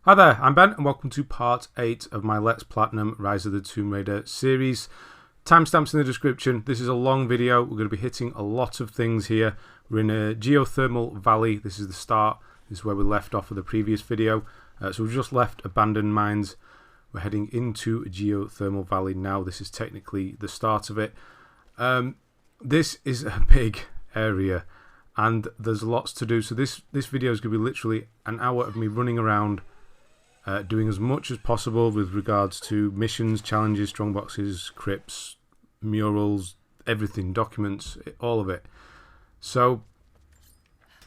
Hi there, I'm Ben and welcome to part 8 of my Let's Platinum Rise of the Tomb Raider series. Timestamps in the description. This is a long video. We're going to be hitting a lot of things here. We're in a Geothermal Valley. This is the start. This is where we left off of the previous video. So we've just left abandoned mines. We're heading into Geothermal Valley now. This is technically the start of it. This is a big area and there's lots to do. So this video is going to be literally an hour of me running around doing as much as possible with regards to missions, challenges, strongboxes, crypts, murals, everything, documents, all of it. So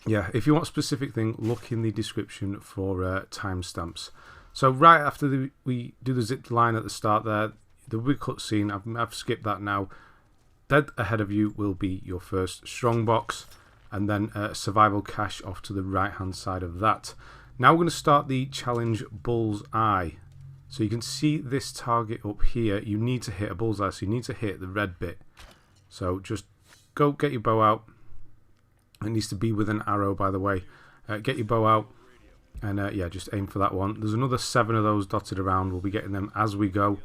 yeah, if you want a specific thing, look in the description for timestamps. So right after we do the zip line at the start there, the big cutscene, I've skipped that now. Dead ahead of you will be your first strongbox, and then survival cache off to the right hand side of that. Now we're going to start the challenge bullseye. So you can see this target up here. You need to hit a bullseye, so you need to hit the red bit. So just go get your bow out. It needs to be with an arrow, by the way. Get your bow out and yeah, just aim for that one. There's another 7 of those dotted around. We'll be getting them as we go.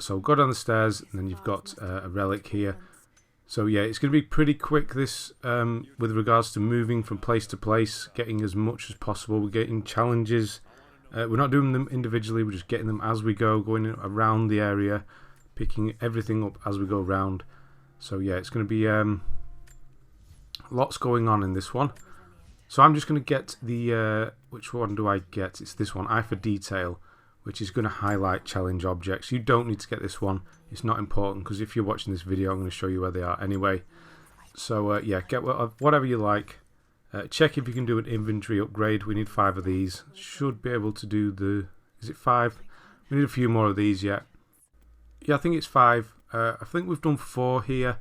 So go down the stairs and then you've got a relic here. So yeah, it's going to be pretty quick this with regards to moving from place to place, getting as much as possible. We're getting challenges. We're not doing them individually, we're just getting them as we go, going around the area, picking everything up as we go around. So yeah, it's going to be lots going on in this one. So I'm just going to get the, which one do I get? It's this one, Eye for Detail, which is going to highlight challenge objects. You don't need to get this one. It's not important because if you're watching this video, I'm going to show you where they are anyway. So yeah, get whatever you like. Check if you can do an inventory upgrade. We need 5 of these. Should be able to do the... Is it 5? We need a few more of these yet. Yeah, I think it's 5. I think we've done 4 here.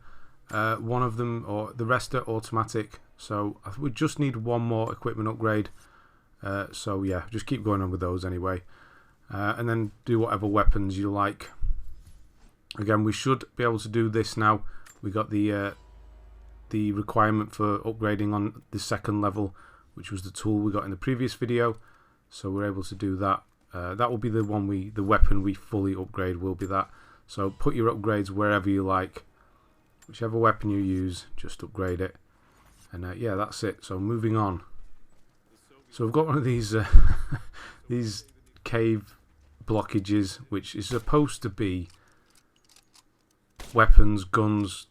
One of them, or the rest are automatic. So we just need 1 more equipment upgrade. So yeah, just keep going on with those anyway. And then do whatever weapons you like. Again, we should be able to do this now. We got the requirement for upgrading on the 2nd level, which was the tool we got in the previous video. So we're able to do that. That will be the weapon we fully upgrade will be that. So put your upgrades wherever you like. Whichever weapon you use, just upgrade it. And yeah, that's it. So moving on. So we've got one of these these cave blockages, which is supposed to be weapons, guns,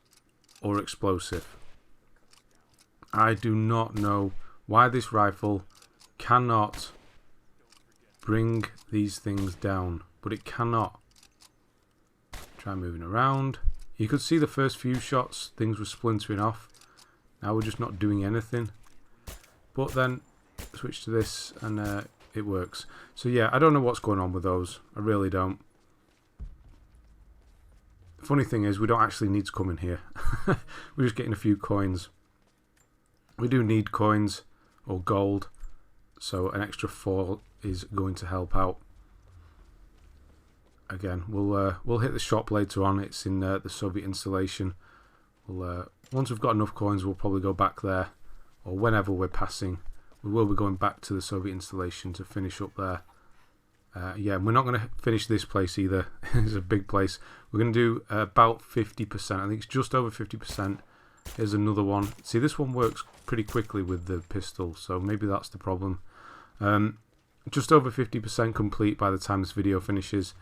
or explosive. I do not know why this rifle cannot bring these things down, but it cannot. Try moving around. You could see the first few shots, things were splintering off. Now we're just not doing anything. But then switch to this and it works. So yeah, I don't know what's going on with those. I really don't. The funny thing is we don't actually need to come in here. We're just getting a few coins. We do need coins or gold, so an extra 4 is going to help out. Again, we'll hit the shop later on. It's in the Soviet installation. Once we've got enough coins, we'll probably go back there, or whenever we're passing. We will be going back to the Soviet installation to finish up there. Yeah, we're not going to finish this place either. It's a big place. We're going to do about 50%. I think it's just over 50%. Here's another one. See, this one works pretty quickly with the pistol, so maybe that's the problem. Just over 50% complete by the time this video finishes.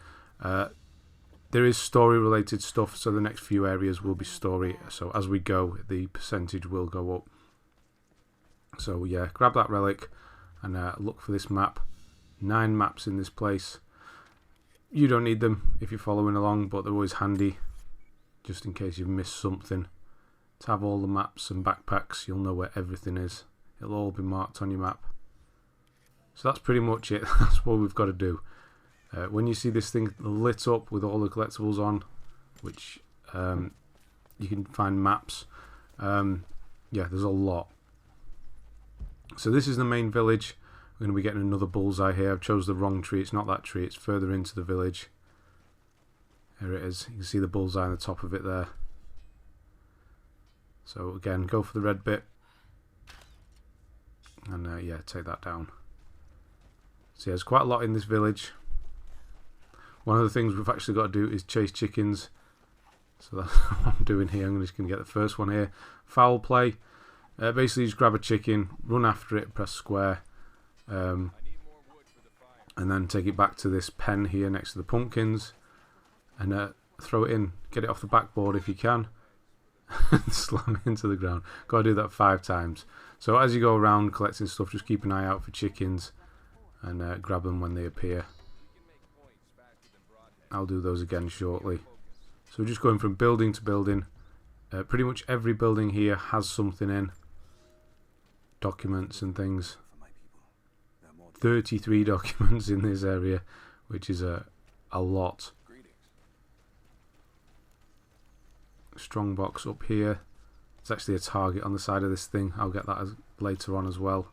There is story-related stuff, so the next few areas will be story. So as we go, the percentage will go up. So yeah, grab that relic and look for this map. 9 maps in this place. You don't need them if you're following along, but they're always handy just in case you've missed something. To have all the maps and backpacks, you'll know where everything is. It'll all be marked on your map. So that's pretty much it. That's what we've got to do. When you see this thing lit up with all the collectibles on, which you can find maps, yeah, there's a lot. So this is the main village. We're going to be getting another bullseye here. I've chose the wrong tree. It's not that tree. It's further into the village. Here it is. You can see the bullseye on the top of it there. So again, go for the red bit. And yeah, take that down. So yeah, there's quite a lot in this village. One of the things we've actually got to do is chase chickens. So that's what I'm doing here. I'm just going to get the first one here. Fowl play. Basically just grab a chicken, run after it, press square. And then take it back to this pen here next to the pumpkins. And throw it in. Get it off the backboard if you can. Slam it into the ground. Got to do that 5 times. So as you go around collecting stuff, just keep an eye out for chickens. And grab them when they appear. I'll do those again shortly. So we're just going from building to building. Pretty much every building here has something in. Documents and things. 33 documents in this area, which is a lot. Strongbox up here. It's actually a target on the side of this thing. I'll get that later on as well.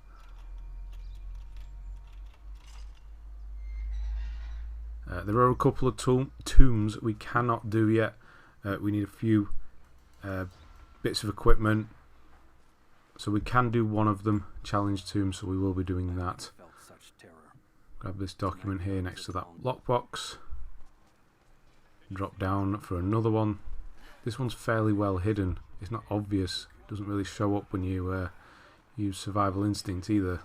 There are a couple of tombs we cannot do yet. We need a few bits of equipment. So we can do one of them, challenge tomb, so we will be doing that. Grab this document here next to that lockbox. Drop down for another one. This one's fairly well hidden. It's not obvious. It doesn't really show up when you use survival instinct either.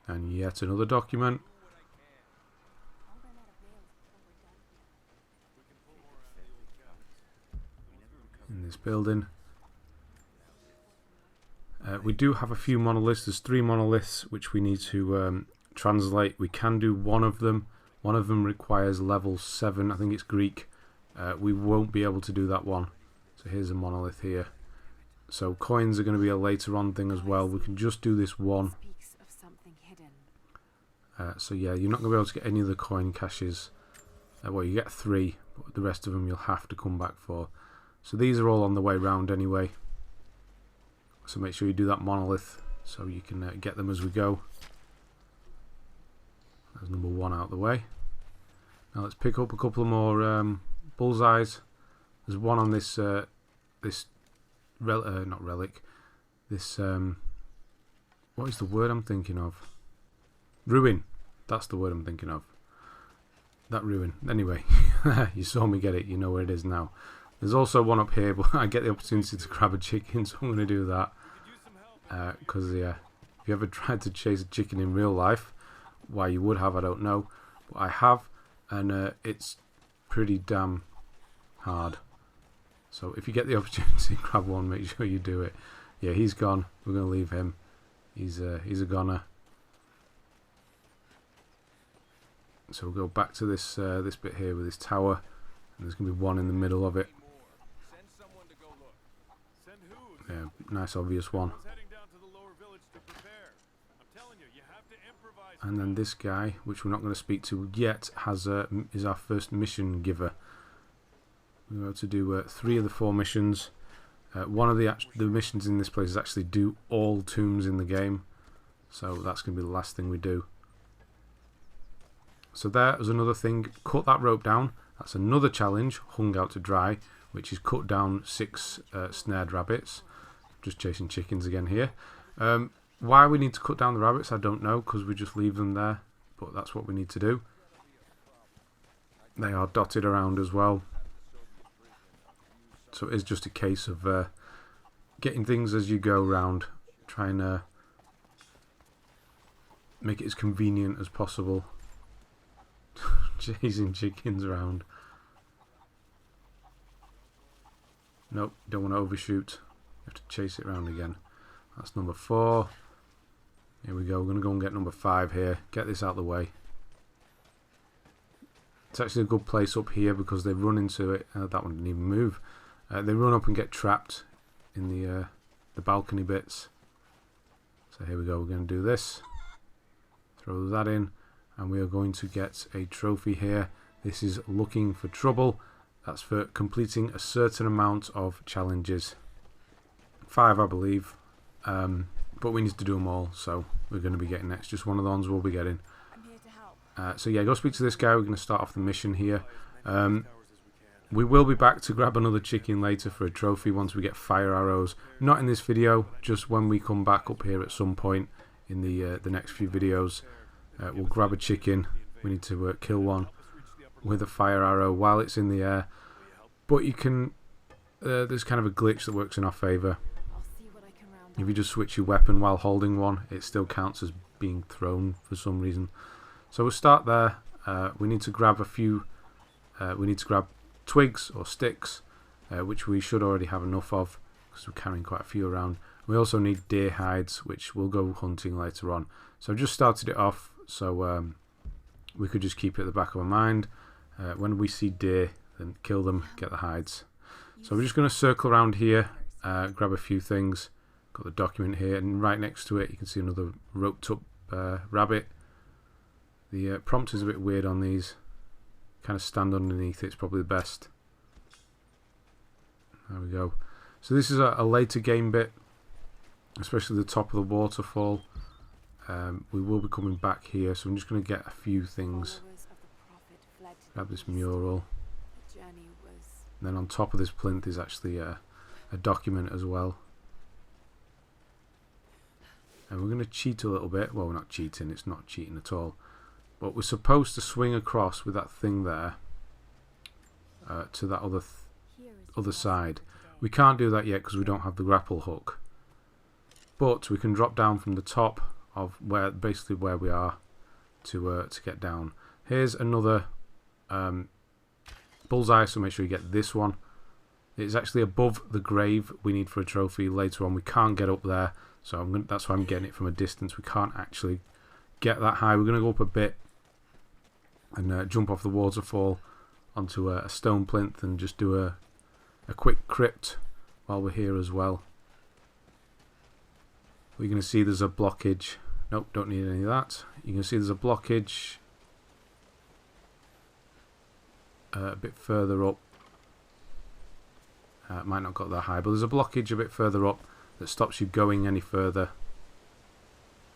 And yet another document. In this building. We do have a few monoliths. There's 3 monoliths which we need to translate. We can do one of them. One of them requires level 7. I think it's Greek. We won't be able to do that one. So here's a monolith here. So coins are going to be a later on thing as well. We can just do this one. So yeah, you're not going to be able to get any of the coin caches. Well, you get 3, but the rest of them you'll have to come back for. So these are all on the way round anyway. So make sure you do that monolith so you can get them as we go. There's number 1 out of the way. Now let's pick up a couple of more bullseyes. There's one on this not relic. This what is the word I'm thinking of? Ruin. That's the word I'm thinking of. That ruin. Anyway, you saw me get it. You know where it is now. There's also one up here, but I get the opportunity to grab a chicken, so I'm going to do that. Because, yeah, if you ever tried to chase a chicken in real life, why you would have, I don't know. But I have, and it's pretty damn hard. So if you get the opportunity to grab one, make sure you do it. Yeah, he's gone. We're going to leave him. He's a goner. So we'll go back to this this bit here with this tower, and there's going to be one in the middle of it. Yeah, nice obvious one. And then this guy, which we're not going to speak to yet, is our first mission giver. We're going to do 3 of the 4 missions. One of the missions in this place is actually do all tombs in the game, so that's going to be the last thing we do. So there's another thing. Cut that rope down. That's another challenge, hung out to dry, which is cut down 6 snared rabbits. Just chasing chickens again here. Why we need to cut down the rabbits, I don't know, because we just leave them there. But that's what we need to do. They are dotted around as well. So it is just a case of getting things as you go round. Trying to make it as convenient as possible. Chasing chickens around. Nope, don't want to overshoot. You have to chase it around again. That's number 4. Here we go. We're going to go and get number 5 here. Get this out of the way. It's actually a good place up here because they run into it. That one didn't even move. They run up and get trapped in the balcony bits. So here we go. We're going to do this. Throw that in. And we are going to get a trophy here. This is looking for trouble. That's for completing a certain amount of challenges. 5, I believe. But we need to do them all, so we're going to be getting next. Just one of the ones we'll be getting. So yeah, go speak to this guy. We're going to start off the mission here. We will be back to grab another chicken later for a trophy once we get fire arrows. Not in this video, just when we come back up here at some point in the next few videos. We'll grab a chicken. We need to kill one with a fire arrow while it's in the air. But you can... there's kind of a glitch that works in our favour. If you just switch your weapon while holding one, it still counts as being thrown for some reason. So we'll start there. We need to grab a few... we need to grab twigs or sticks, which we should already have enough of because we're carrying quite a few around. We also need deer hides, which we'll go hunting later on. So I've just started it off so we could just keep it at the back of our mind. When we see deer, then kill them, get the hides. So we're just going to circle around here, grab a few things. Got the document here, and right next to it you can see another roped up rabbit. The prompt is a bit weird on these. Kind of stand underneath it's probably the best. There we go. So this is a later game bit, especially the top of the waterfall. We will be coming back here, so I'm just going to get a few things. Grab this mural. And then on top of this plinth is actually a document as well. And we're going to cheat a little bit. Well, we're not cheating, it's not cheating at all. But we're supposed to swing across with that thing there to that other side. We can't do that yet because we don't have the grapple hook. But we can drop down from the top of basically where we are to get down. Here's another bullseye, so make sure you get this one. It's actually above the grave we need for a trophy later on. We can't get up there, so that's why I'm getting it from a distance. We can't actually get that high. We're going to go up a bit and jump off the waterfall onto a stone plinth and just do a quick crypt while we're here as well. We're going to see there's a blockage. Nope, don't need any of that. You can see there's a blockage a bit further up. Might not got that high, but there's a blockage a bit further up that stops you going any further.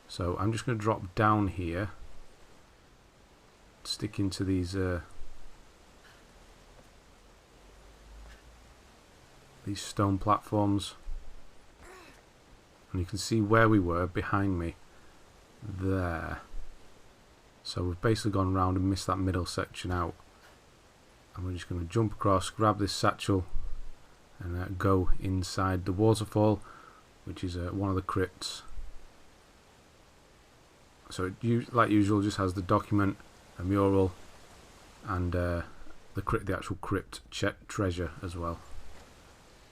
So I'm just going to drop down here, stick into these stone platforms, and you can see where we were behind me there. So we've basically gone around and missed that middle section out, and we're just going to jump across, grab this satchel, and go inside the waterfall, which is one of the crypts. So it, like usual, just has the document, a mural, and the actual crypt treasure as well.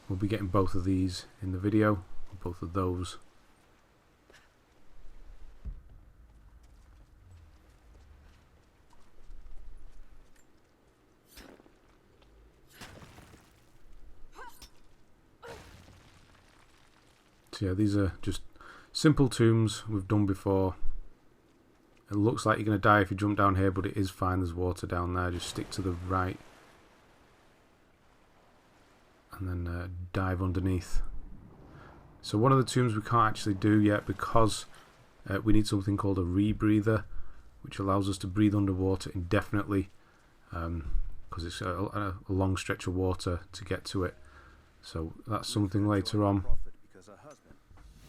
We'll be getting both of these in the video, both of those. So yeah, these are just simple tombs we've done before. It looks like you're going to die if you jump down here, but it is fine. There's water down there. Just stick to the right and then dive underneath. So one of the tombs we can't actually do yet because we need something called a rebreather, which allows us to breathe underwater indefinitely, because it's a long stretch of water to get to it. So that's something later on.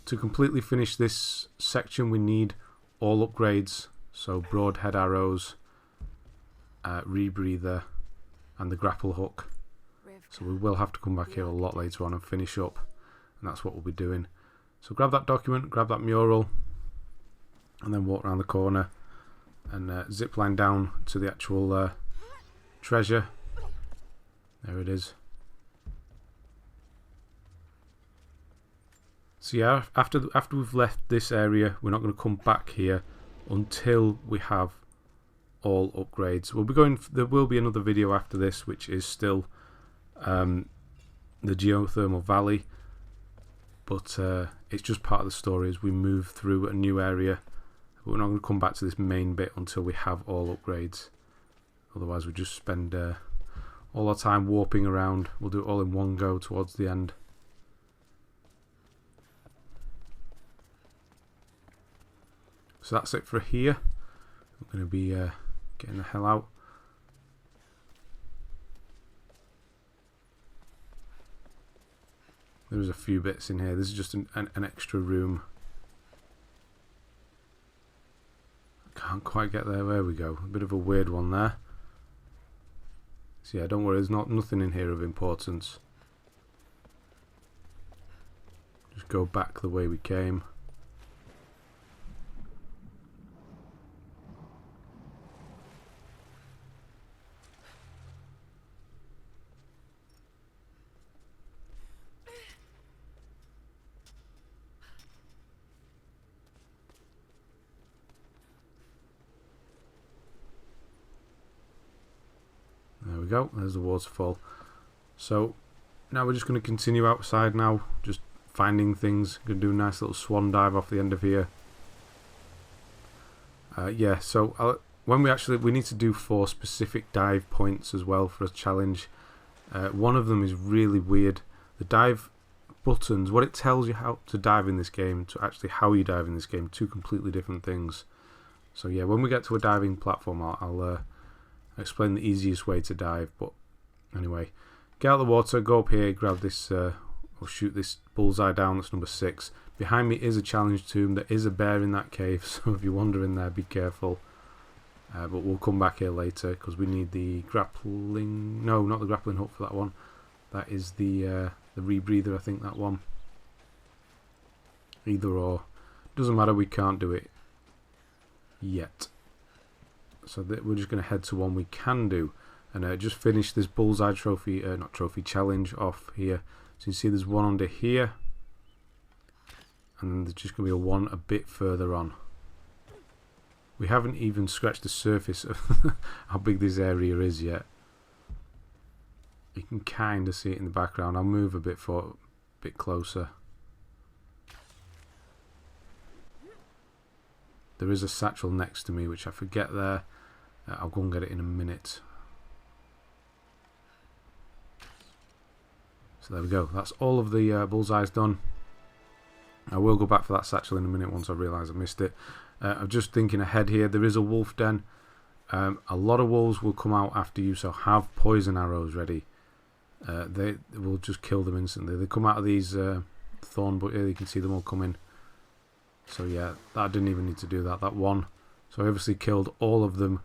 To completely finish this section we need all upgrades, so broadhead arrows, rebreather, and the grapple hook. So we will have to come back here a lot later on and finish up, and that's what we'll be doing. So grab that document, grab that mural, and then walk around the corner and zip line down to the actual treasure. There it is. So yeah, after we've left this area, we're not going to come back here until we have all upgrades. We'll be going. There will be another video after this, which is still the Geothermal Valley, but it's just part of the story as we move through a new area. But we're not going to come back to this main bit until we have all upgrades. Otherwise, we just spend all our time warping around. We'll do it all in one go towards the end. So that's it for here. I'm going to be getting the hell out. There's a few bits in here. This is just an extra room. Can't quite get there. There we go. A bit of a weird one there. So yeah, don't worry. There's nothing in here of importance. Just go back the way we came. There we go, there's the waterfall. So now we're just going to continue outside now, just finding things. Going to do a nice little swan dive off the end of here. Yeah, so when we need to do 4 specific dive points as well for a challenge. One of them is really weird. The dive buttons, what it tells you how to dive in this game, to actually how you dive in this game, 2 completely different things. So yeah, when we get to a diving platform, I'll explain the easiest way to dive. But anyway, get out of the water, go up here, grab this, or shoot this bullseye down. That's number 6. Behind me is a challenge tomb. There is a bear in that cave, so if you wander in there, be careful. But we'll come back here later because we need the grappling. No, not the grappling hook for that one. That is the rebreather, I think, that one. Either or, doesn't matter. We can't do it yet. So we're just going to head to one we can do, and just finish this bullseye trophy, not trophy, challenge off here. So you see there's one under here, and then there's just going to be a one a bit further on. We haven't even scratched the surface of how big this area is yet. You can kind of see it in the background. I'll move a bit closer. There is a satchel next to me, which I forget there. I'll go and get it in a minute. So there we go. That's all of the bullseyes done. I will go back for that satchel in a minute once I realise I missed it. I'm just thinking ahead here. There is a wolf den. A lot of wolves will come out after you, so have poison arrows ready. They will just kill them instantly. They come out of these thorn, but here you can see them all coming. So yeah, that didn't even need to do that. That one. So I obviously killed all of them,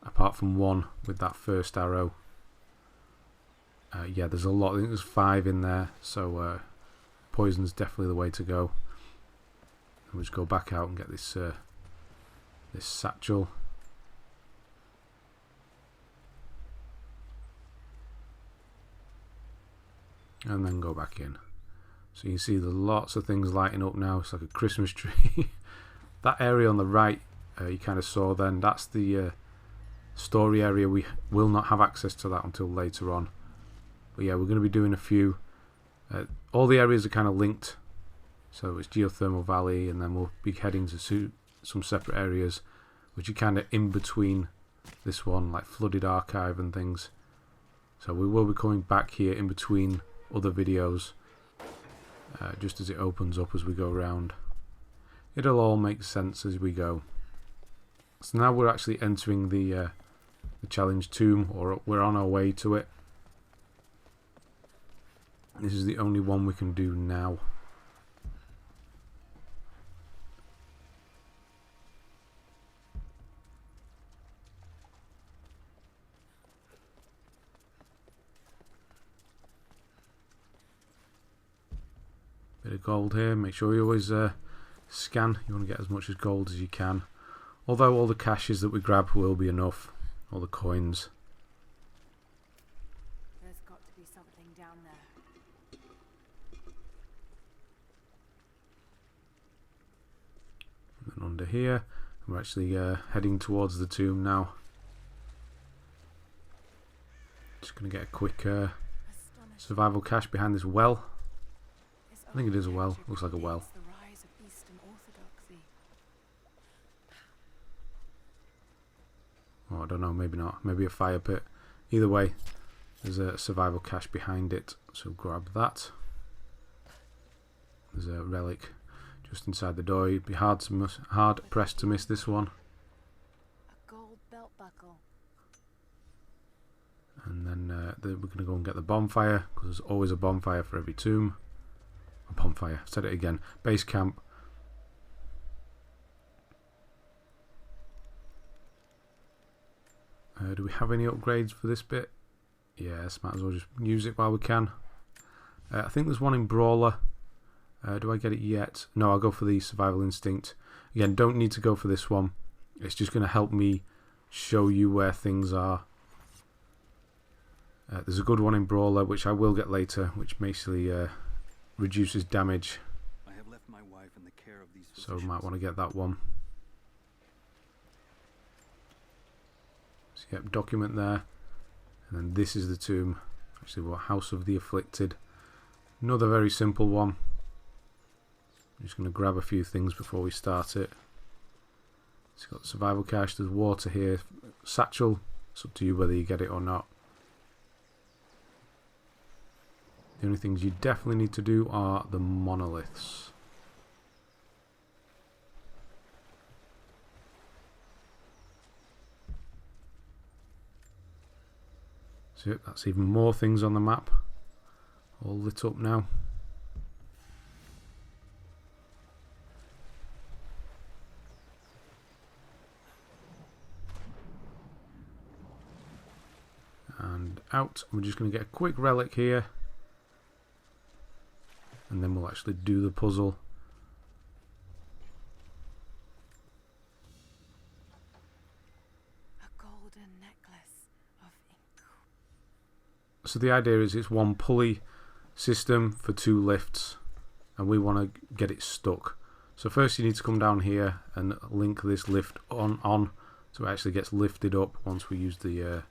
apart from one with that first arrow. Yeah, there's a lot. I think there's 5 in there. So poison's definitely the way to go. And we'll just go back out and get this this satchel. And then go back in. So you see there's lots of things lighting up now. It's like a Christmas tree. That area on the right, you kind of saw then, that's the story area. We will not have access to that until later on. But yeah, we're going to be doing a few. All the areas are kind of linked. So it's Geothermal Valley, and then we'll be heading to some separate areas, which are kind of in between this one, like Flooded Archive and things. So we will be coming back here in between other videos, just as it opens up as we go around. It'll all make sense as we go. So now we're actually entering the challenge tomb, or we're on our way to it. This is the only one we can do now. Bit of gold here. Make sure you always scan. You want to get as much as gold as you can. Although all the caches that we grab will be enough. All the coins. There's got to be something down there. And then under here, we're actually heading towards the tomb now. Just going to get a quick survival cache behind this well. I think it is a well. Looks like a well. Oh, I don't know. Maybe not. Maybe a fire pit. Either way, there's a survival cache behind it. So grab that. There's a relic just inside the door. You'd be hard pressed to miss this one. A gold belt buckle. And then we're going to go and get the bonfire, because there's always a bonfire for every tomb. A bonfire, said it again. Base camp. Do we have any upgrades for this bit? Yes, might as well just use it while we can. I think there's one in Brawler. Do I get it yet? No, I'll go for the Survival Instinct. Again, don't need to go for this one. It's just going to help me show you where things are. There's a good one in Brawler, which I will get later, which basically reduces damage. I have left my wife in the care of these So might want to get that one. So yep, document there. And then this is the tomb. Actually, what? House of the Afflicted. Another very simple one. I'm just going to grab a few things before we start it. It's got survival cache, there's water here. Satchel. It's up to you whether you get it or not. The only things you definitely need to do are the monoliths. So that's even more things on the map. All lit up now. And out. We're just going to get a quick relic here. And then we'll actually do the puzzle. A golden necklace of ink. So the idea is it's one pulley system for 2 lifts, and we want to get it stuck. So first you need to come down here and link this lift on so it actually gets lifted up once we use the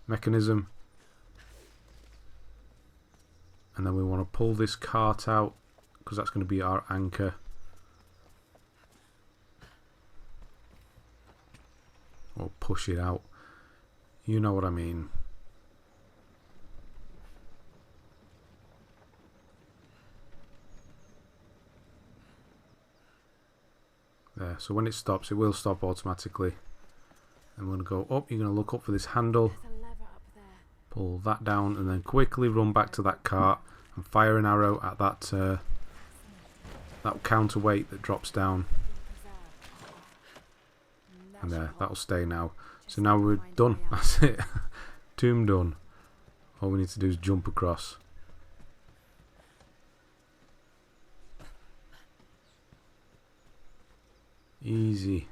mechanism. And then we want to pull this cart out, because that's going to be our anchor. Or push it out. You know what I mean. There, so when it stops, it will stop automatically. And we're going to go up. You're going to look up for this handle. There's a lever up there. Pull that down and then quickly run back to that cart and fire an arrow at that that counterweight that drops down. And there, that'll stay now. So now we're done. That's it. Tomb done. All we need to do is jump across. Easy.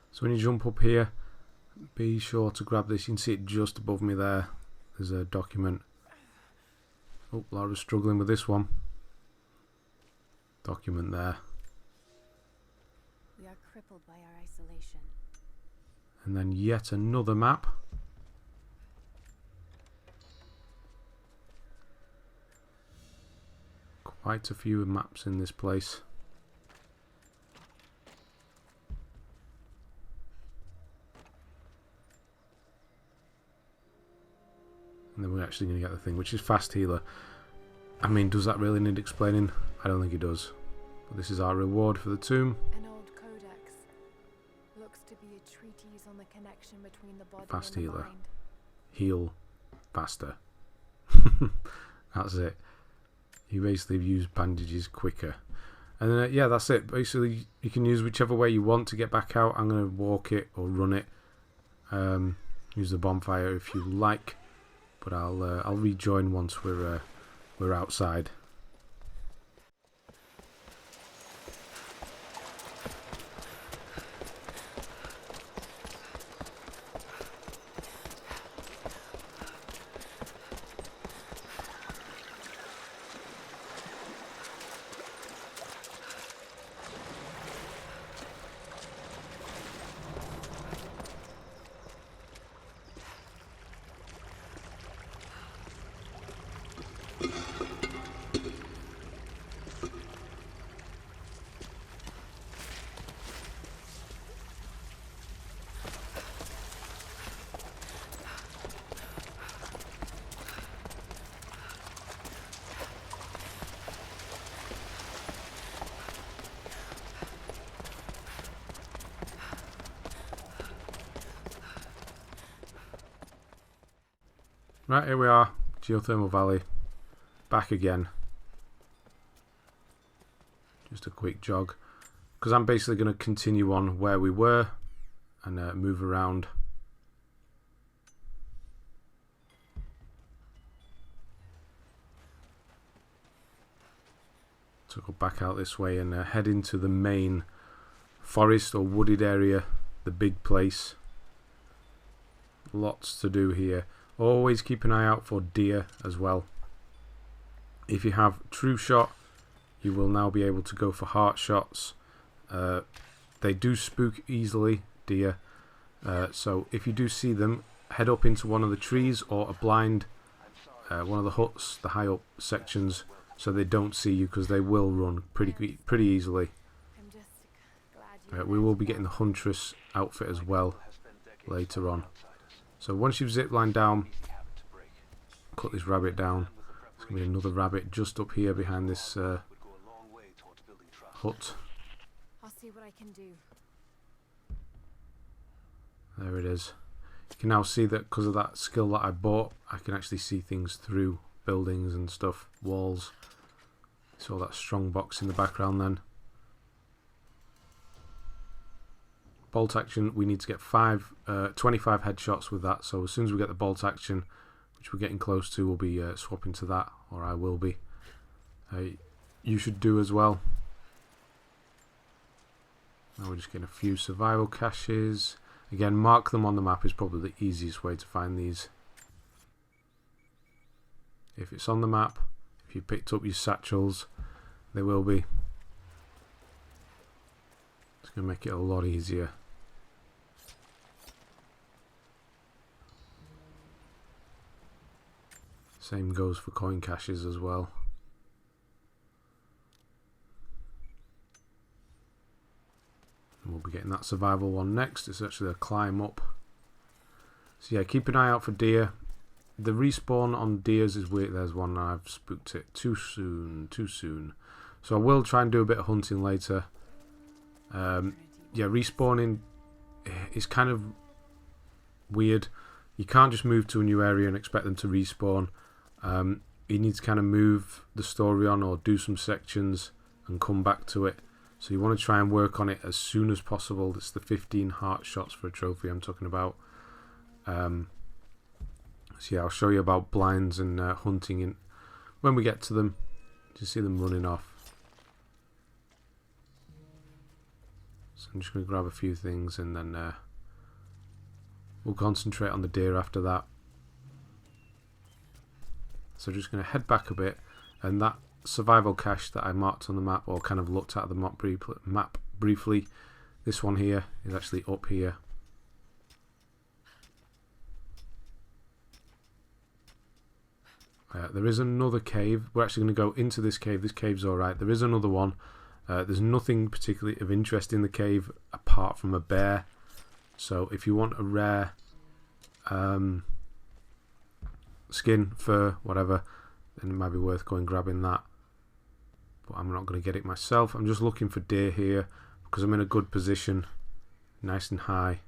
So when you jump up here, be sure to grab this. You can see it just above me there. There's a document. Oh, Laura's struggling with this one. Document there. We are crippled by our isolation. And then yet another map. Quite a few maps in this place. And then we're actually going to get the thing, which is fast healer. I mean, does that really need explaining? I don't think it does. But this is our reward for the tomb. An old codex. Looks to be a treatise on the connection between the body Fast and the healer. mind. Heal faster. That's it. You basically use bandages quicker. And then, yeah, that's it. Basically, you can use whichever way you want to get back out. I'm going to walk it or run it. Use the bonfire if you like. But I'll rejoin once we're outside. Right, here we are. Geothermal Valley. Back again. Just a quick jog. Because I'm basically going to continue on where we were. And move around. So go back out this way and head into the main forest or wooded area. The big place. Lots to do here. Always keep an eye out for deer as well. If you have true shot, you will now be able to go for heart shots. They do spook easily, deer. So if you do see them, head up into one of the trees or a blind, one of the huts, the high up sections, so they don't see you, because they will run pretty easily. I'm just glad We will be getting the Huntress outfit as well later on. So once you've ziplined down, cut this rabbit down. There's going to be another rabbit just up here behind this hut. I'll see what I can do. There it is. You can now see that because of that skill that I bought, I can actually see things through buildings and stuff, walls. Saw that strong box in the background then. Bolt action, we need to get 25 headshots with that, so as soon as we get the bolt action, which we're getting close to, we'll be swapping to that, or I will be. You should do as well. Now we're just getting a few survival caches. Again, mark them on the map is probably the easiest way to find these. If it's on the map, if you picked up your satchels, they will be. It's going to make it a lot easier. Same goes for coin caches as well. And we'll be getting that survival one next. It's actually a climb up. So yeah, keep an eye out for deer. The respawn on deers is weird. There's one, I've spooked it too soon. So I will try and do a bit of hunting later. Yeah, respawning is kind of weird. You can't just move to a new area and expect them to respawn. You need to kind of move the story on or do some sections and come back to it. So you want to try and work on it as soon as possible. It's the 15 heart shots for a trophy I'm talking about. So yeah, I'll show you about blinds and hunting when we get to them. You see them running off. So I'm just going to grab a few things and then we'll concentrate on the deer after that. So just going to head back a bit, and that survival cache that I marked on the map, or kind of looked at the map briefly, this one here is actually up here. There is another cave. We're actually going to go into this cave. This cave's alright. There is another one. There's nothing particularly of interest in the cave apart from a bear. So if you want a rare skin, fur, whatever, then it might be worth going grabbing that. But I'm not going to get it myself. I'm just looking for deer here because I'm in a good position, nice and high.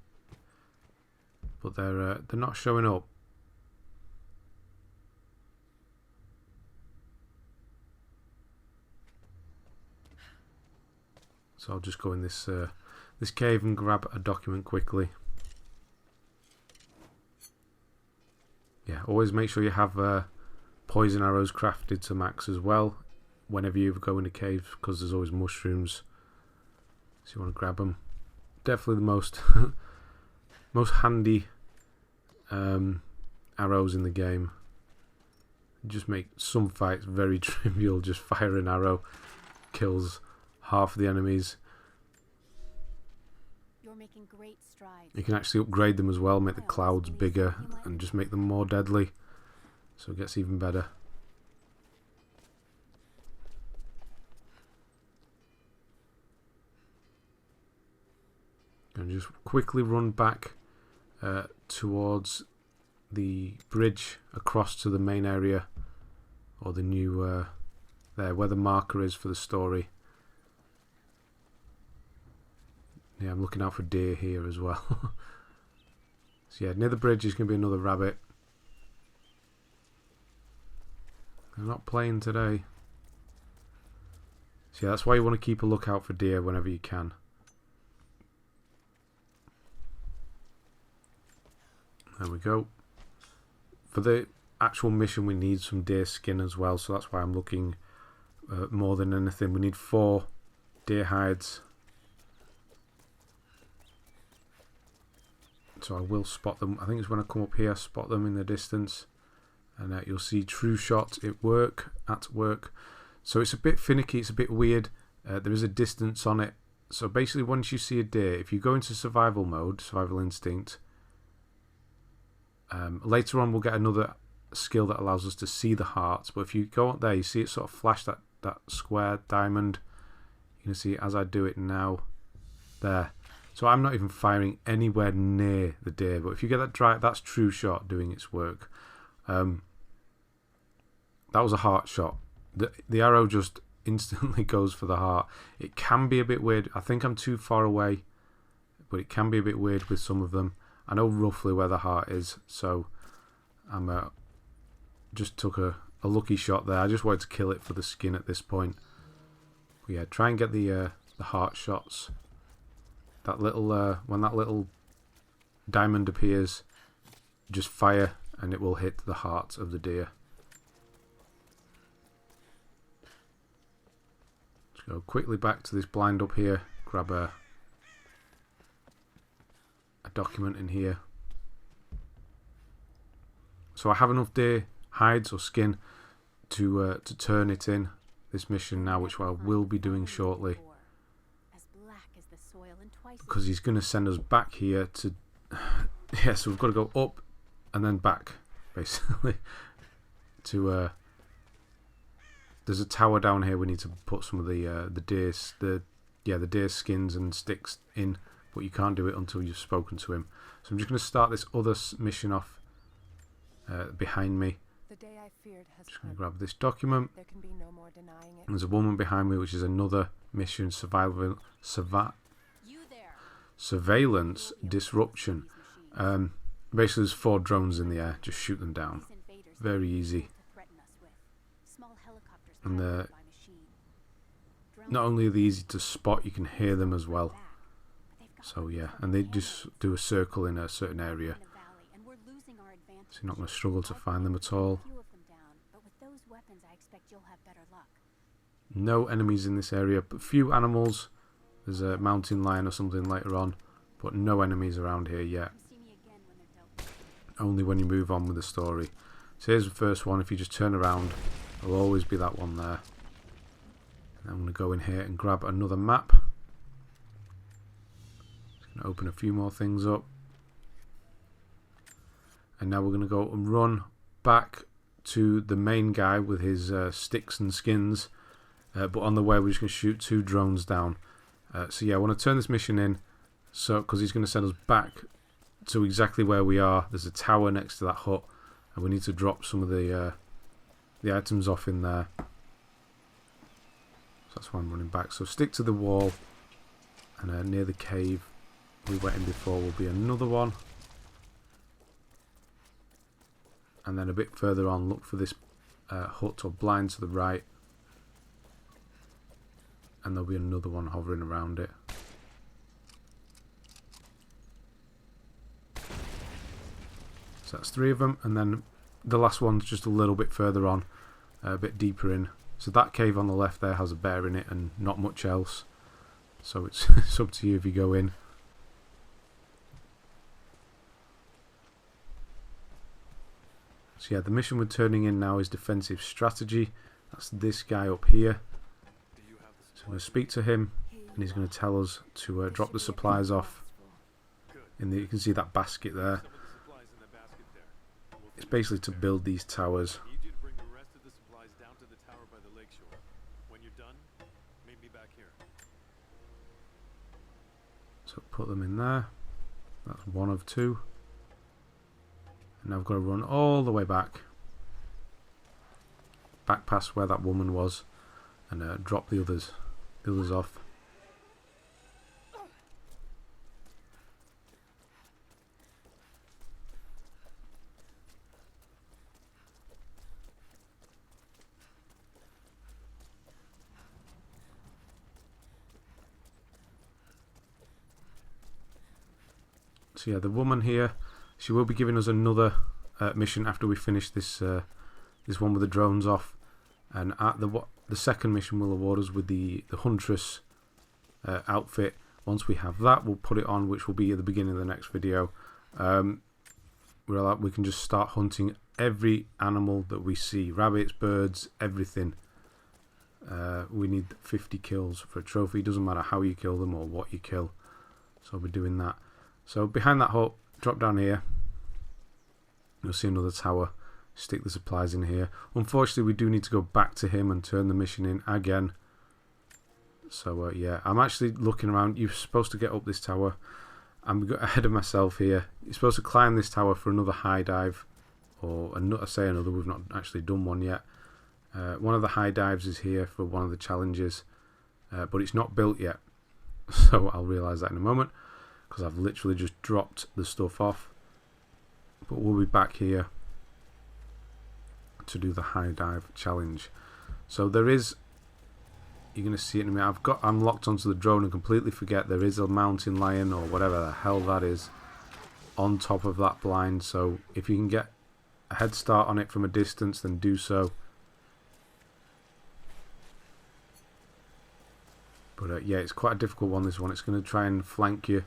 But they're not showing up. So I'll just go in this this cave and grab a document quickly. Yeah, always make sure you have poison arrows crafted to max as well whenever you go into caves, because there's always mushrooms. So you want to grab them. Definitely the most most handy arrows in the game. Just make some fights very trivial. Just fire an arrow, kills half the enemies. You're making great strides. You can actually upgrade them as well, make the clouds bigger and just make them more deadly, so it gets even better. And just quickly run back towards the bridge across to the main area, or the new there where the marker is for the story. Yeah, I'm looking out for deer here as well. So yeah, near the bridge is going to be another rabbit. They're not playing today. So yeah, that's why you want to keep a lookout for deer whenever you can. There we go. For the actual mission we need some deer skin as well, so that's why I'm looking more than anything. We need 4 deer hides. So I will spot them. I think it's when I come up here, spot them in the distance. And you'll see true shot at work. So it's a bit finicky, it's a bit weird. There is a distance on it. So basically once you see a deer, if you go into survival mode, survival instinct, later on we'll get another skill that allows us to see the hearts. But if you go up there, you see it sort of flash that square diamond. You can see it as I do it now. There. So I'm not even firing anywhere near the deer. But if you get that dry, that's true shot doing its work. That was a heart shot. The arrow just instantly goes for the heart. It can be a bit weird. I think I'm too far away, but it can be a bit weird with some of them. I know roughly where the heart is, so I'm just took a lucky shot there. I just wanted to kill it for the skin at this point. But yeah, try and get the heart shots. That little when that little diamond appears, just fire and it will hit the heart of the deer. Let's go quickly back to this blind up here. Grab a document in here. So I have enough deer hides or skin to turn it in this mission now, which I will be doing shortly. Because he's going to send us back here to... yeah, so we've got to go up and then back, basically. To there's a tower down here we need to put some of the deer skins and sticks in, but you can't do it until you've spoken to him. So I'm just going to start this other mission off behind me. The day I feared has Just going to grab this document. There can be no more denying it. There's a woman behind me, which is another mission, surveillance disruption. Basically there's 4 drones in the air, just shoot them down. Very easy. And not only are they easy to spot, you can hear them as well. So yeah, and they just do a circle in a certain area, so you're not going to struggle to find them at all. No enemies in this area, but few animals. There's a mountain lion or something later on, but no enemies around here yet. Only when you move on with the story. So here's the first one. If you just turn around, there'll always be that one there. And I'm going to go in here and grab another map. Just going to open a few more things up. And now we're going to go and run back to the main guy with his sticks and skins. But on the way we're just going to shoot 2 drones down. So yeah, I want to turn this mission in, so because he's going to send us back to exactly where we are. There's a tower next to that hut, and we need to drop some of the items off in there. So that's why I'm running back. So stick to the wall, and near the cave we went in before will be another one. And then a bit further on, look for this hut or blind to the right. And there'll be another one hovering around it. So that's 3 of them, and then the last one's just a little bit further on, a bit deeper in. So that cave on the left there has a bear in it and not much else. So it's, it's up to you if you go in. So yeah, the mission we're turning in now is defensive strategy. That's this guy up here. So I'm going to speak to him, and he's going to tell us to drop the supplies off. You can see that basket there. It's basically to build these towers. So put them in there. That's 1 of 2. And now I've got to run all the way back past where that woman was, and drop the others off. So yeah, the woman here, she will be giving us another mission after we finish this this one with the drones off, and at the second mission will award us with the huntress outfit. Once we have that, we'll put it on, which will be at the beginning of the next video. We can just start hunting every animal that we see, rabbits, birds, everything. We need 50 kills for a trophy. Doesn't matter how you kill them or what you kill. So I'll be doing that. So behind that hut, drop down here. You'll see another tower. Stick the supplies in here. Unfortunately, we do need to go back to him and turn the mission in again. So yeah, I'm actually looking around. You're supposed to get up this tower. I'm ahead of myself here. You're supposed to climb this tower for another high dive. Or I say another, we've not actually done one yet. One of the high dives is here for one of the challenges. But it's not built yet. So I'll realise that in a moment. Because I've literally just dropped the stuff off. But we'll be back here to do the high dive challenge. So there is, you're going to see it in a minute, I'm locked onto the drone and completely forget there is a mountain lion or whatever the hell that is on top of that blind. So if you can get a head start on it from a distance, then do so. But yeah, it's quite a difficult one, this one. It's going to try and flank you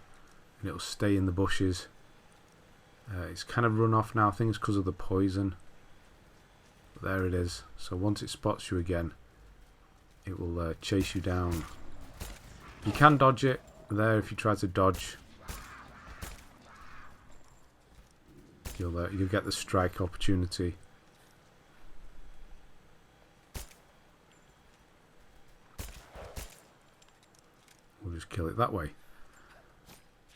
and it'll stay in the bushes. It's kind of run off now. I think it's because of the poison. But there it is. So once it spots you again, it will chase you down. You can dodge it there if you try to dodge. You'll get the strike opportunity. We'll just kill it that way.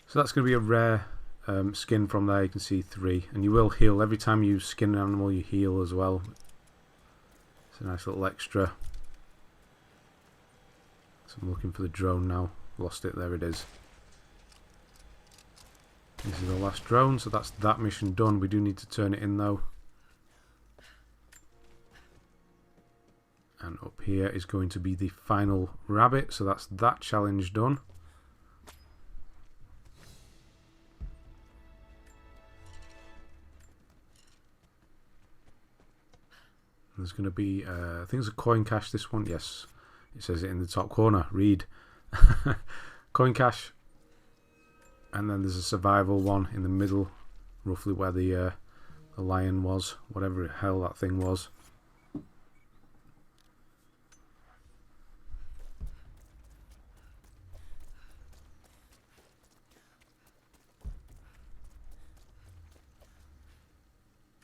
So that's going to be a rare skin from there. You can see 3, and you will heal every time you skin an animal. You heal as well. It's a nice little extra. So I'm looking for the drone now. Lost it. There it is. This is the last drone, so that's that mission done. We do need to turn it in though. And up here is going to be the final rabbit, so that's that challenge done. There's going to be, I think it's a coin cache, this one. Yes, it says it in the top corner. Read. Coin cache. And then there's a survival one in the middle, roughly where the lion was, whatever the hell that thing was.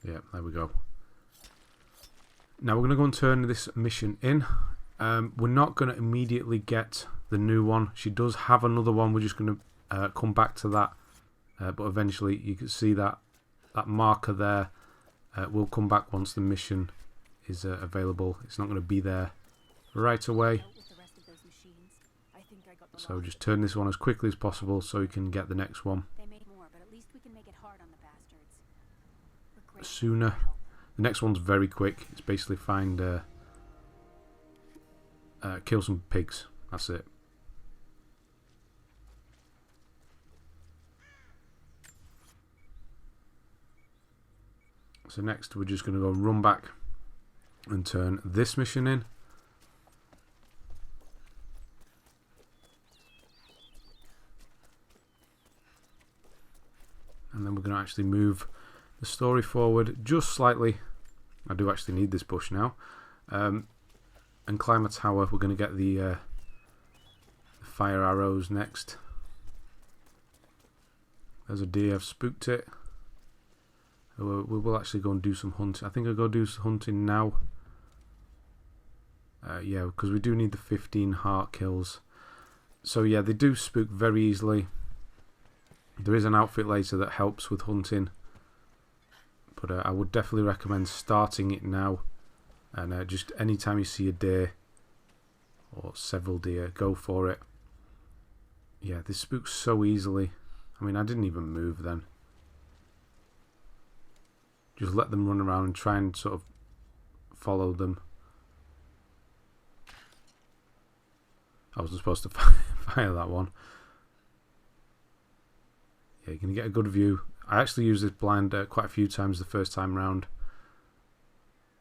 Yeah, there we go. Now we're going to go and turn this mission in. We're not going to immediately get the new one. She does have another one. We're just going to come back to that. But eventually you can see that marker there will come back once the mission is available. It's not going to be there right away. So just turn this one as quickly as possible so you can get the next one sooner. The next one's very quick. It's basically find kill some pigs. That's it. So next we're just going to go run back and turn this mission in. And then we're going to actually move the story forward just slightly. I do actually need this bush now. And climb a tower. We're going to get the fire arrows next. There's a deer. I've spooked it. We will actually go and do some hunting. I think I'll go do some hunting now. Yeah, because we do need the 15 heart kills. So yeah, they do spook very easily. There is an outfit later that helps with hunting. But I would definitely recommend starting it now. And just anytime you see a deer or several deer, go for it. Yeah, they spook so easily. I mean, I didn't even move then. Just let them run around and try and sort of follow them. I wasn't supposed to fire that one. Yeah, you're going to get a good view. I actually used this blind quite a few times the first time round.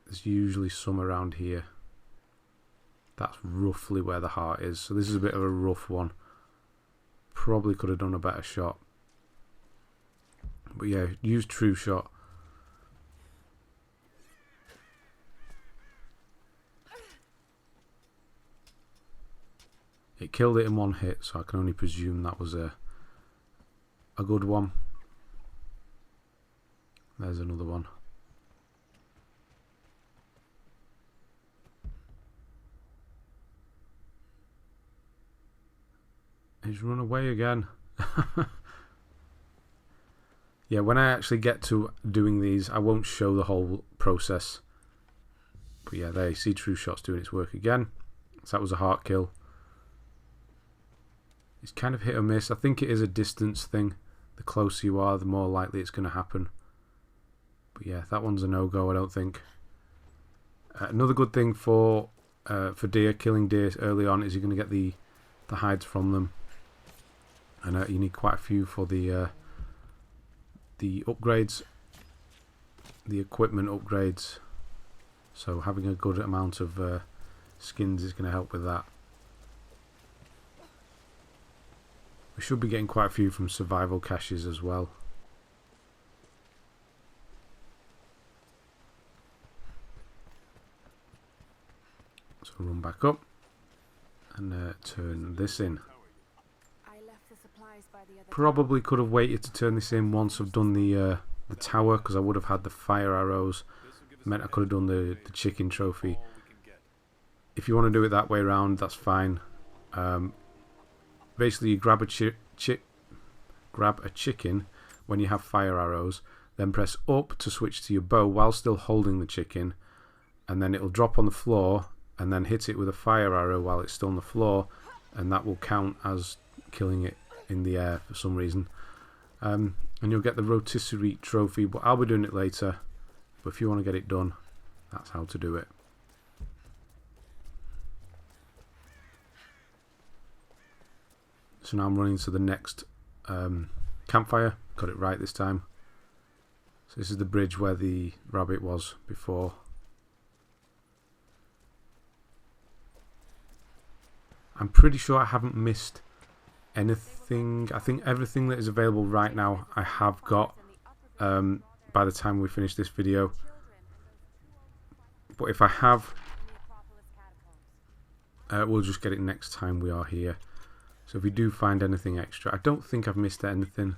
There's usually some around here. That's roughly where the heart is. So this is a bit of a rough one. Probably could have done a better shot. But yeah, use true shot. It killed it in one hit, so I can only presume that was a good one. There's another one. He's run away again. Yeah, when I actually get to doing these, I won't show the whole process. But yeah, there you see true shot's doing its work again. So that was a heart kill. It's kind of hit or miss. I think it is a distance thing. The closer you are, the more likely it's going to happen. But yeah, that one's a no-go, I don't think. Another good thing for deer, killing deer early on, is you're going to get the hides from them. And you need quite a few for the upgrades, the equipment upgrades. So having a good amount of skins is going to help with that. We should be getting quite a few from survival caches as well. So run back up and turn this in. Probably could have waited to turn this in once I've done the tower, because I would have had the fire arrows. Meant I could have done the chicken trophy. If you want to do it that way around, that's fine. Basically, you grab a chicken when you have fire arrows, then press up to switch to your bow while still holding the chicken, and then it'll drop on the floor, and then hit it with a fire arrow while it's still on the floor, and that will count as killing it in the air for some reason. And you'll get the rotisserie trophy, but I'll be doing it later. But if you want to get it done, that's how to do it. So now I'm running to the next campfire. Got it right this time. So this is the bridge where the rabbit was before. I'm pretty sure I haven't missed anything. I think everything that is available right now I have got by the time we finish this video. But if I have, we'll just get it next time we are here. So if we do find anything extra, I don't think I've missed anything.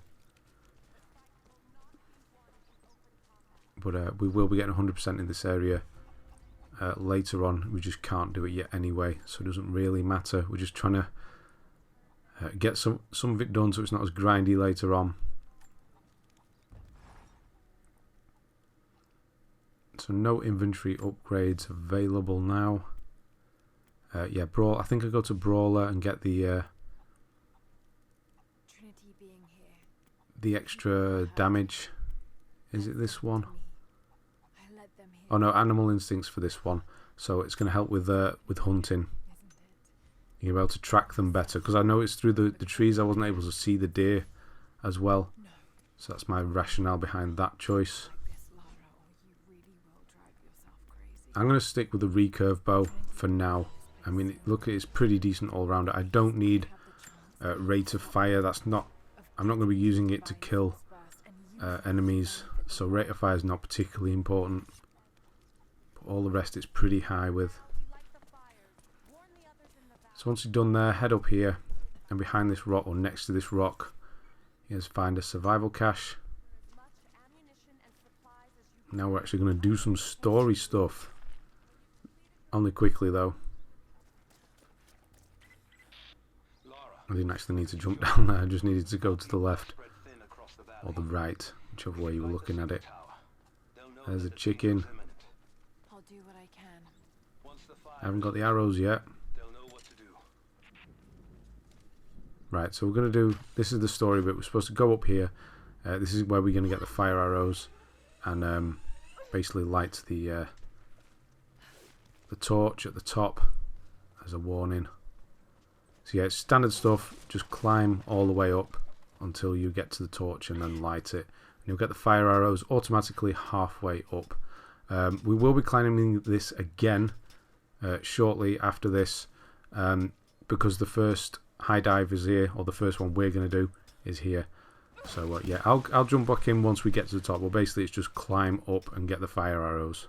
But we will be getting 100% in this area later on. We just can't do it yet anyway, so it doesn't really matter. We're just trying to get some of it done so it's not as grindy later on. So no inventory upgrades available now. Yeah, Brawl. I think I go to Brawler and get the extra damage. Is it this one? Oh no, Animal Instincts for this one. So it's going to help with hunting. You're able to track them better, because I noticed through the trees I wasn't able to see the deer as well. So that's my rationale behind that choice. I'm going to stick with the recurve bow for now. I mean, look, it's pretty decent all round. I don't need rate of fire. That's not. I'm not going to be using it to kill enemies, so rate of fire is not particularly important. But all the rest it's pretty high with. So once you're done there, head up here, and behind this rock, or next to this rock, is find a survival cache. Now we're actually going to do some story stuff. Only quickly though. I didn't actually need to jump down there, I just needed to go to the left. Or the right, whichever way you were looking at it. There's a chicken. I haven't got the arrows yet. Right, so we're going to do, this is the story bit. We're supposed to go up here. This is where we're going to get the fire arrows. And basically light the torch at the top as a warning. So yeah, it's standard stuff. Just climb all the way up until you get to the torch and then light it. And you'll get the fire arrows automatically halfway up. We will be climbing this again shortly after this, because the first high dive is here, or the first one we're going to do is here. So yeah, I'll jump back in once we get to the top. Well, basically it's just climb up and get the fire arrows.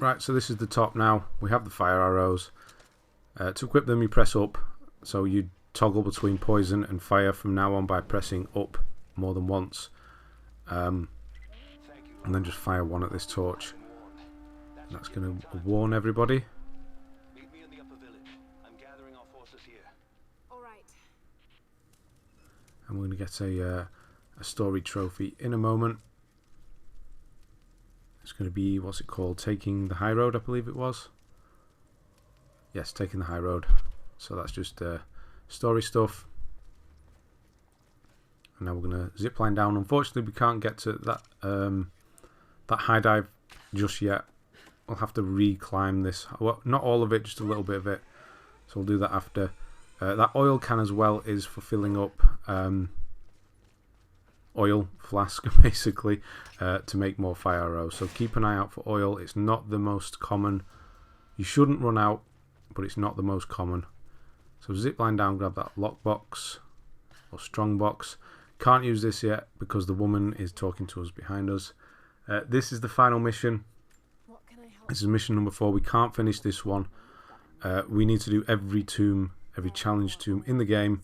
Right, so this is the top now. We have the fire arrows. To equip them, you press up. So you toggle between poison and fire from now on by pressing up more than once. And then just fire one at this torch. And that's going to warn everybody. Meet me in the upper village. I'm gathering our forces here. All right. And we're going to get a story trophy in a moment. It's going to be, what's it called? Taking the high road, I believe it was. Yes, taking the high road. So that's just story stuff. And now we're going to zip line down. Unfortunately, we can't get to that that high dive just yet. We'll have to re-climb this. Well, not all of it, just a little bit of it. So we'll do that after. That oil can as well is for filling up oil flask, basically, to make more fire arrows. So keep an eye out for oil. It's not the most common. You shouldn't run out, but it's not the most common. So zip line down, grab that lockbox or strongbox. Can't use this yet because the woman is talking to us behind us. This is the final mission. What can I help? This is mission number 4. We can't finish this one. We need to do every tomb, every challenge tomb in the game.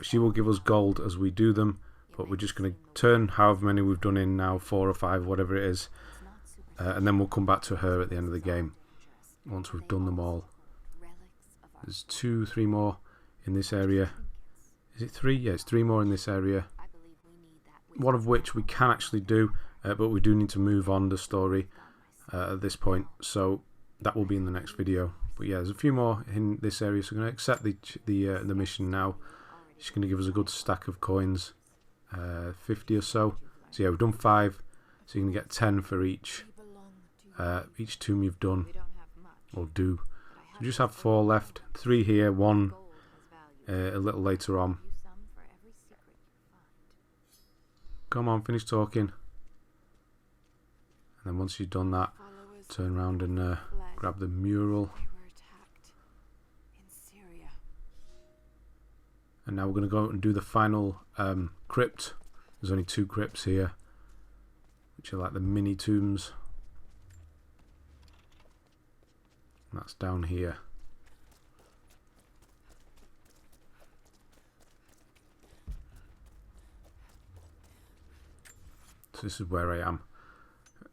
She will give us gold as we do them, but we're just going to turn however many we've done in now, 4 or 5, whatever it is, and then we'll come back to her at the end of the game once we've done them all. There's 2, 3 more in this area. Is it 3? Yeah, it's 3 more in this area. One of which we can actually do, but we do need to move on the story at this point, so that will be in the next video. But yeah, there's a few more in this area, so we're going to accept the mission now. She's going to give us a good stack of coins, 50 or so. So yeah, we've done 5, so you can get 10 for each tomb you've done or do. So we just have 4 left, 3 here, 1 a little later on. Come on, finish talking. And then once you've done that, turn around and grab the mural. And now we're going to go and do the final crypt. There's only 2 crypts here, which are like the mini tombs. And that's down here. So this is where I am.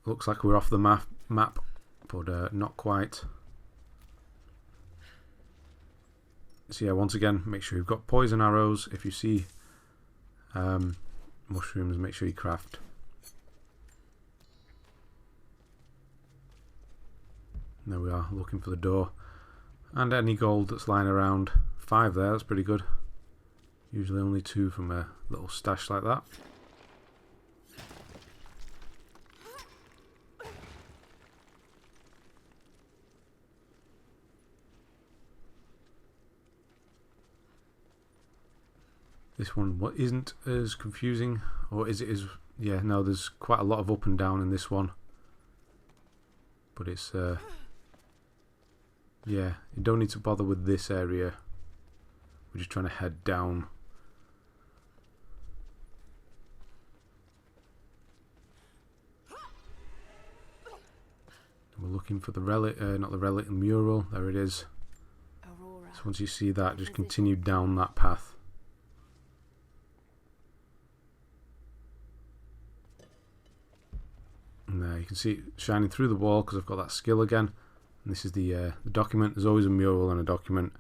Looks like we're off the map, but not quite. So yeah, once again, make sure you've got poison arrows. If you see mushrooms, make sure you craft. There we are, looking for the door. And any gold that's lying around. 5 there, that's pretty good. Usually only 2 from a little stash like that. This one isn't as confusing, or is it as... Yeah, no, there's quite a lot of up and down in this one. But it's... yeah, you don't need to bother with this area. We're just trying to head down. We're looking for the relic, not the relic, the mural. There it is. Aurora. So once you see that, just continue down that path. And there you can see it shining through the wall because I've got that skill again. And this is the document. There's always a mural and a document.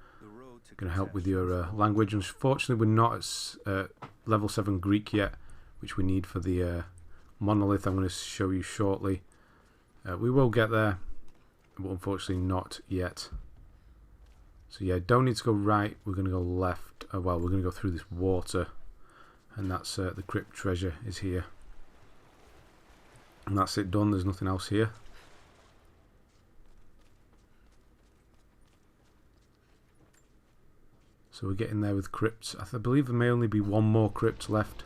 Going to help with your language. Unfortunately, we're not at level 7 Greek yet, which we need for the Monolith. I'm going to show you shortly. We will get there, but unfortunately not yet. So yeah, don't need to go right. We're going to go left. Well, we're going to go through this water, and that's the Crypt Treasure is here. And that's it done. There's nothing else here. So we're getting there with crypts. I believe there may only be one more crypt left.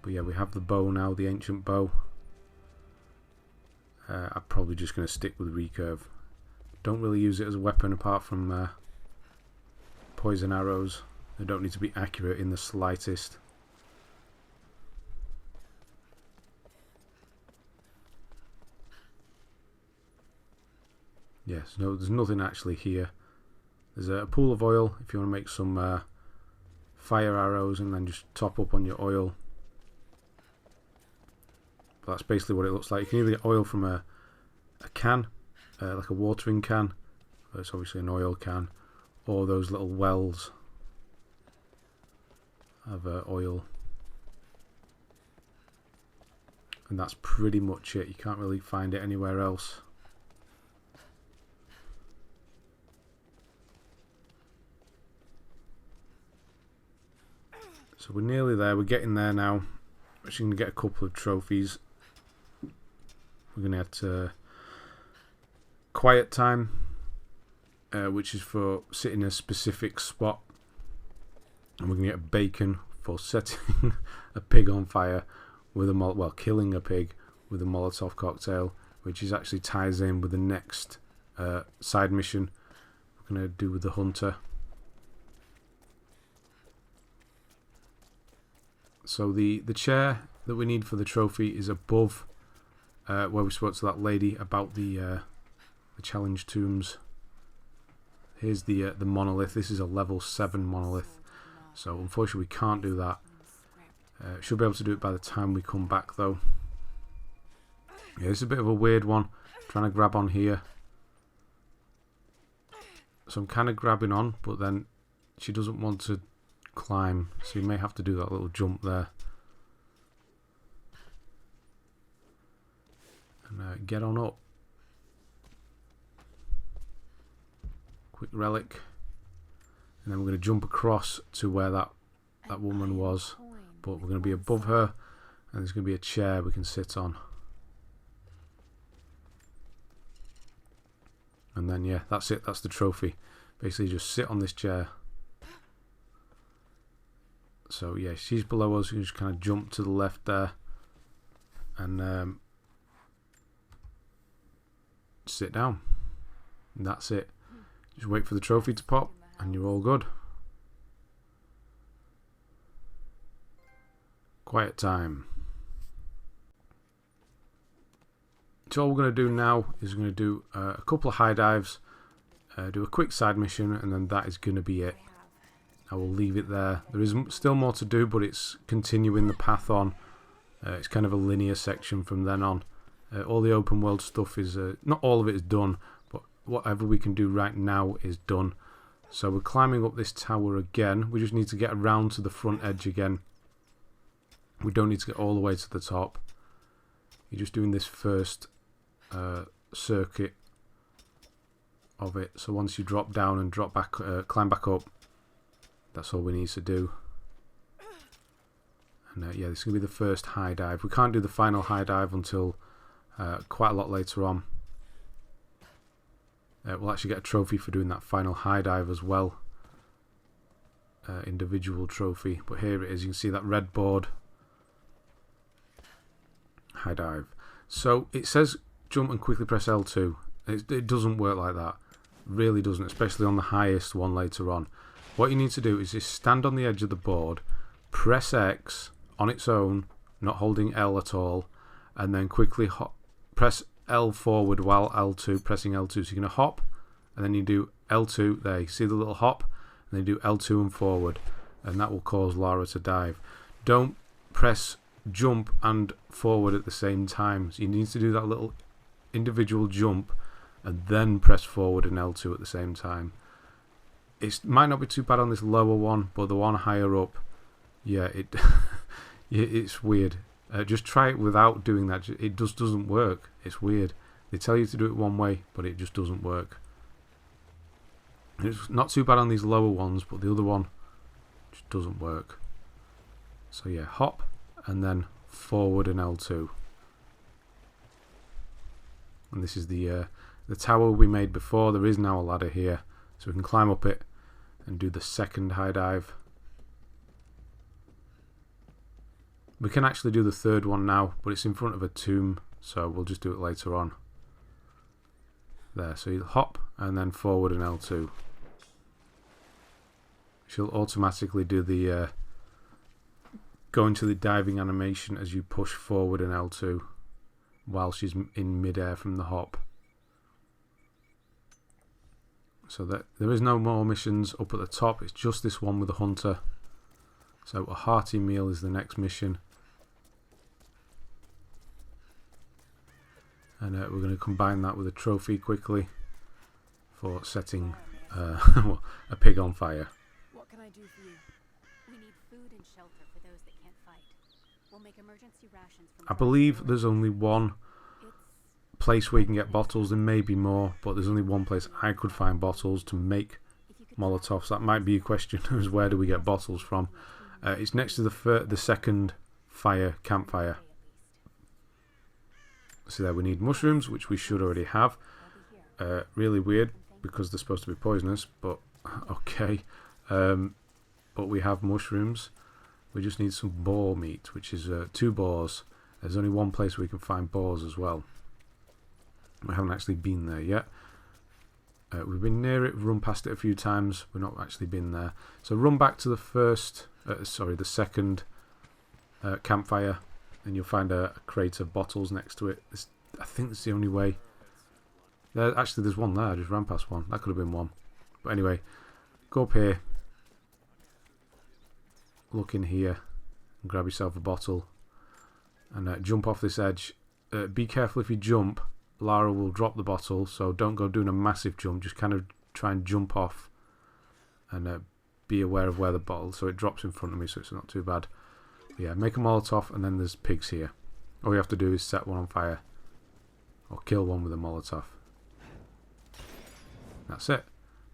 But yeah, we have the bow now, the ancient bow. I'm probably just going to stick with recurve. Don't really use it as a weapon apart from poison arrows. They don't need to be accurate in the slightest. Yes, no, there's nothing actually here. There's a pool of oil if you want to make some fire arrows and then just top up on your oil. But that's basically what it looks like. You can either get oil from a can, like a watering can. It's obviously an oil can. Or those little wells of oil. And that's pretty much it. You can't really find it anywhere else. So we're nearly there, we're getting there now. We're actually going to get a couple of trophies. We're going to get quiet time, which is for sitting in a specific spot. And we're going to get bacon for setting a pig on fire with a killing a pig with a Molotov cocktail, which is actually ties in with the next side mission we're going to do with the hunter. So the chair that we need for the trophy is above where we spoke to that lady about the challenge tombs. Here's the monolith. This is a level 7 monolith. So unfortunately we can't do that. Should be able to do it by the time we come back though. Yeah, this is a bit of a weird one. Trying to grab on here. So I'm kind of grabbing on, but then she doesn't want to climb, so you may have to do that little jump there and get on up. Quick relic, and then we're going to jump across to where that woman was, but we're going to be above her and there's going to be a chair we can sit on, and then yeah, that's it, that's the trophy. Basically just sit on this chair. So yeah, she's below us. You just kind of jump to the left there and sit down. And that's it. Just wait for the trophy to pop and you're all good. Quiet time. So all we're going to do now is we're going to do a couple of high dives, do a quick side mission, and then that is going to be it. I will leave it there. There is still more to do, but it's continuing the path on. It's kind of a linear section from then on. All the open world stuff is, not all of it is done, but whatever we can do right now is done. So we're climbing up this tower again. We just need to get around to the front edge again. We don't need to get all the way to the top. You're just doing this first circuit of it. So once you drop down and drop back, climb back up, that's all we need to do. And yeah, this is going to be the first high dive. We can't do the final high dive until quite a lot later on. We'll actually get a trophy for doing that final high dive as well. Individual trophy. But here it is. You can see that red board. High dive. So it says jump and quickly press L2. It doesn't work like that. Really doesn't, especially on the highest one later on. What you need to do is just stand on the edge of the board, press X on its own, not holding L at all, and then quickly press L forward while L2, pressing L2. So you're going to hop, and then you do L2 there. You see the little hop, and then you do L2 and forward, and that will cause Lara to dive. Don't press jump and forward at the same time. So you need to do that little individual jump, and then press forward and L2 at the same time. It might not be too bad on this lower one, but the one higher up, yeah, it's weird. Just try it without doing that. It just doesn't work. It's weird. They tell you to do it one way, but it just doesn't work. It's not too bad on these lower ones, but the other one just doesn't work. So yeah, hop and then forward and L2. And this is the tower we made before. There is now a ladder here, so we can climb up it and do the second high dive. We can actually do the third one now, but it's in front of a tomb, so we'll just do it later on. There, so you hop and then forward and L2. She'll automatically do the go into the diving animation as you push forward and L2 while she's in midair from the hop. So that there is no more missions up at the top. It's just this one with the hunter. So a hearty meal is the next mission. And we're going to combine that with a trophy quickly for setting a pig on fire. What can I do for you? We need food and shelter for those that can't fight. We'll make emergency rations from I believe there's only one place where you can get bottles. There may be more, but there's only one place I could find bottles to make Molotovs. That might be a question as where do we get bottles from? It's next to the second campfire. So there we need mushrooms, which we should already have. Really weird because they're supposed to be poisonous, but okay. But we have mushrooms. We just need some boar meat, which is 2 boars. There's only one place we can find boars as well. We haven't actually been there yet. We've been near it, run past it a few times. We've not actually been there. So run back to the second campfire, and you'll find a crate of bottles next to it. I think that's the only way. Actually, there's one there. I just ran past one. That could have been one. But anyway, go up here. Look in here and grab yourself a bottle. And jump off this edge. Be careful if you jump. Lara will drop the bottle, so don't go doing a massive jump. Just kind of try and jump off. And be aware of where the bottle... So it drops in front of me, so it's not too bad. Yeah, make a Molotov, and then there's pigs here. All you have to do is set one on fire. Or kill one with a Molotov. That's it.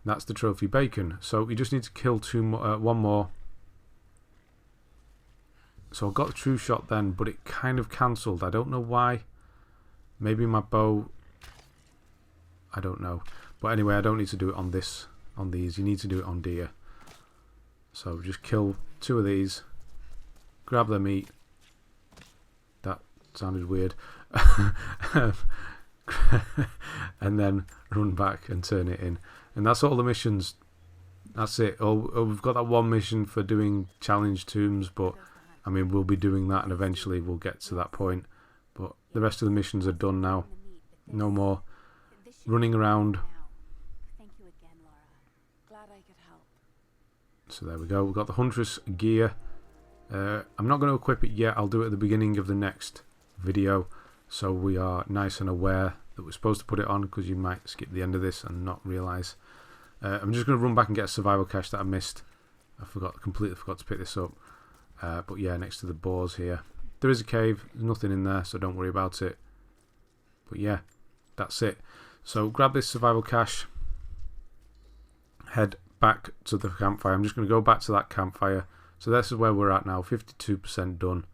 That's the trophy bacon. So you just need to kill one more. So I got the true shot then, but it kind of cancelled. I don't know why. Maybe my bow... I don't know. But anyway, I don't need to do it on these. You need to do it on deer. So just kill 2 of these. Grab their meat. That sounded weird. And then run back and turn it in. And that's all the missions. That's it. Oh, we've got that one mission for doing challenge tombs, but I mean we'll be doing that and eventually we'll get to that point. But the rest of the missions are done now. No more running around. Thank you again, Laura. Glad I could help. So there we go. We've got the Huntress gear. I'm not going to equip it yet. I'll do it at the beginning of the next video. So we are nice and aware that we're supposed to put it on, because you might skip the end of this and not realise. I'm just going to run back and get a survival cache that I missed. Completely forgot to pick this up. But yeah, next to the boars here. There is a cave. There's nothing in there, so don't worry about it. But yeah, that's it. So grab this survival cache. Head back to the campfire. I'm just going to go back to that campfire. So this is where we're at now. 52% done.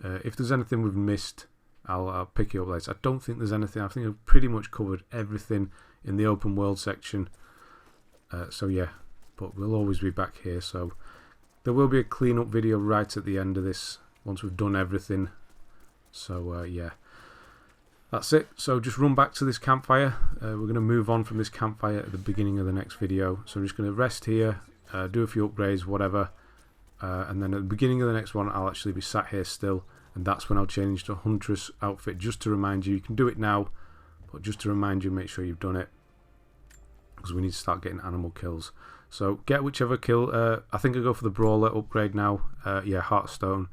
If there's anything we've missed, I'll pick it up later. I don't think there's anything. I think I've pretty much covered everything in the open world section. So yeah, but we'll always be back here. So there will be a cleanup video right at the end of this once we've done everything. So yeah, that's it. So just run back to this campfire. We're going to move on from this campfire at the beginning of the next video. So I'm just going to rest here, do a few upgrades, whatever. And then at the beginning of the next one, I'll actually be sat here still. And that's when I'll change to Huntress outfit, just to remind you. You can do it now, but just to remind you, make sure you've done it, because we need to start getting animal kills. So get whichever kill. I think I go for the brawler upgrade now. Yeah, Heartstone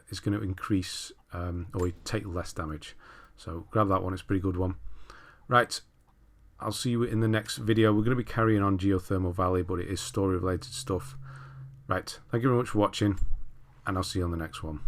is going to increase, or you take less damage. So grab that one, it's a pretty good one. Right, I'll see you in the next video. We're going to be carrying on Geothermal Valley, but it is story related stuff. Right, thank you very much for watching, and I'll see you on the next one.